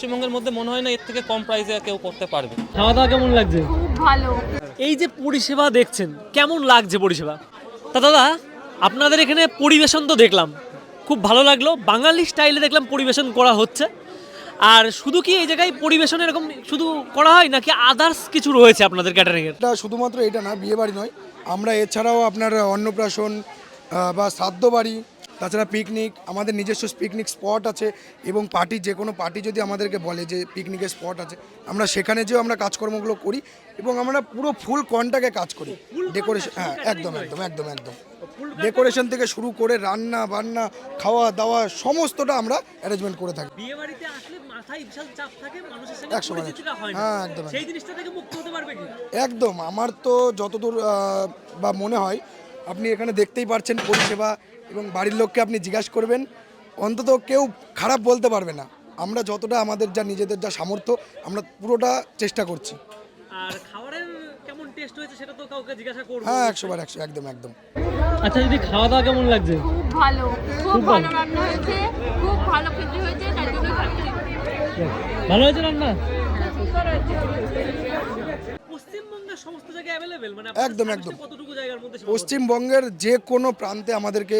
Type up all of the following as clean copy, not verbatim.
পশ্চিমবঙ্গের মধ্যে মনে হয় না এর থেকে কম প্রাইসে কেউ করতে পারবে। খাওয়া দাওয়া কেমন লাগছে? খুব ভালো। এই যে পরিষেবা দেখছেন, কেমন লাগছে পরিষেবা? তা দাদা, আপনাদের এখানে পরিবেশন তো দেখলাম, খুব ভালো লাগলো। বাঙালি স্টাইলে দেখলাম পরিবেশন করা হচ্ছে। আর শুধু কি এই জায়গায় পরিবেশন এরকম শুধু করা হয় নাকি আদার্স কিছু রয়েছে আপনাদের ক্যাটারিংয়ের? এটা শুধুমাত্র এটা না, বিয়ে বাড়ি নয়, আমরা এছাড়াও আপনার অন্নপ্রাশন বা শ্রাদ্ধ বাড়ি, তাছাড়া পিকনিক, আমাদের নিজস্ব পিকনিক স্পট আছে এবং পার্টি, যে কোনো পার্টি যদি আমাদেরকে বলে যে পিকনিকের স্পট আছে, আমরা সেখানে যেও আমরা কাজকর্মগুলো করি এবং আমরা পুরো ফুল কন্টাকে কাজ করি। ডেকোরেশন, হ্যাঁ একদম একদম একদম একদম ডেকোরেশন থেকে শুরু করে রান্না বান্না খাওয়া দাওয়া সমস্তটা আমরা অ্যারেঞ্জমেন্ট করে থাকি। বিয়ে বাড়িতে আসলে মাথায় বিশাল চাপ থাকে, মানুষের সঙ্গে 100 পরিচিতিটা হয় না। হ্যাঁ একদম সেই জিনিসটা থেকে মুক্ত হতে পারবে কি? একদম। আমার তো যতদূর বা মনে হয়, আপনি এখানে দেখতেই পারছেন পরিষেবা, এবং বাড়ির লোককে আপনি জিজ্ঞাসা করবেন, অন্তত কেউ খারাপ বলতে পারবে না। আমরা যতটা আমাদের যা নিজেদের যা সামর্থ্য, আমরা পুরোটা চেষ্টা করছি। আর খাবারের কেমন টেস্ট হয়েছে সেটা তো কাউকে জিজ্ঞাসা করব। হ্যাঁ 100 বার 100, একদম একদম। আচ্ছা, যদি খাওয়া দাওয়া কেমন লাগছে? খুব ভালো, খুব ভালো রান্না হয়েছে, খুব ভালো খেতে হয়েছে, তাই জন্য খাচ্ছি। ভালো হয়েছে রান্না? সুন্দর হয়েছে। পশ্চিমবঙ্গের সমস্ত জায়গায় অ্যাভেলেবেল, মানে একদম, একদম। কতটুকু জায়গার মধ্যে? পশ্চিমবঙ্গের যে কোনো প্রান্তে আমাদেরকে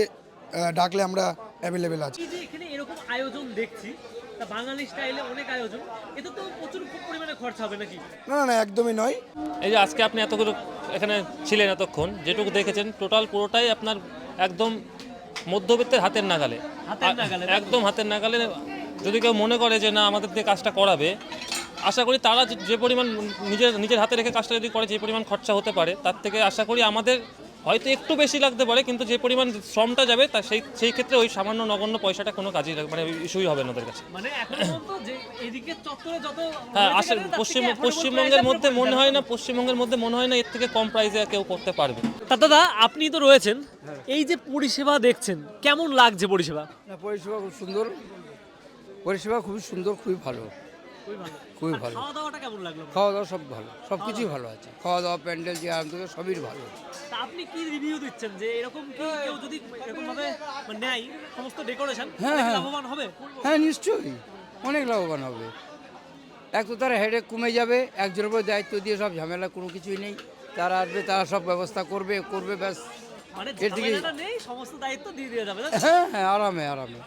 ডাকলে আমরা অ্যাভেলেবেল আছি। এই যে এখানে এরকম আয়োজন দেখছি, তা বাঙালি স্টাইলে অনেক আয়োজন, এতে তো প্রচুর পরিমাণে খরচা হবে নাকি? না না না, একদমই নয়। এই যে আজকে আপনি এতগুলো এখানে ছিলেন, এতক্ষণ যেটুকু দেখেছেন টোটাল পুরোটাই আপনার একদম মধ্যবিত্তের হাতের নাগালে। হাতের নাগালে, একদম হাতের নাগালে। যদি কেউ মনে করে যে না আমাদের দিয়ে কাজটা করাবে, আশা করি তারা যে পরিমাণ নিজের হাতে রেখে কাজটা যদি করে, যে পরিমাণ খরচা হতে পারে, তার থেকে আশা করি আমাদের হয়তো একটু বেশি লাগতে পারে, কিন্তু যে পরিমাণ শ্রমটা যাবে তা সেই ক্ষেত্রে ওই সামান্য নগণ্য পয়সাটা কোনো কাজই মানে ইস্যুই হবে না ওদের কাছে। মানে এখন পর্যন্ত যে এদিকে চত্বরে যত হ্যাঁ আসলে পশ্চিমবঙ্গের মধ্যে মনে হয় না, পশ্চিমবঙ্গের মধ্যে মনে হয় না এর থেকে কম প্রাইসে কেউ করতে পারবে। তা দাদা, আপনি তো রয়েছেন, এই যে পরিষেবা দেখছেন, কেমন লাগছে পরিষেবা? না, পরিষেবা খুব সুন্দর, পরিষেবা খুবই সুন্দর, খুবই ভালো, খুবই ভালো। খাওয়া দাওয়াটা কেমন লাগলো? খাওয়া দাওয়া সব ভালো, সব কিছুই ভালো আছে। খাওয়া দাওয়া, প্যান্ডেল যে আনন্দ, সবই ভালো। তা আপনি কি রিভিউ দিচ্ছেন যে এরকম কি কেউ যদি এরকম ভাবে নেয় সমস্ত ডেকোরেশন, হ্যাঁ, হ্যাঁ। লাভবান হবে? হ্যাঁ নিশ্চয়ই, অনেক লাভবান হবে। এক তো তার হেডেক কমে যাবে, একজনের উপর দায়িত্ব দিয়ে সব ঝামেলা কোনো কিছুই নেই। তারা আসবে, তারা সব ব্যবস্থা করবে ব্যাস। মানে এর থেকে ঝামেলাটা নেই, সমস্ত দায়িত্ব দিয়ে দেওয়া যাবে, তাই তো? হ্যাঁ হ্যাঁ, আরামে আরামে।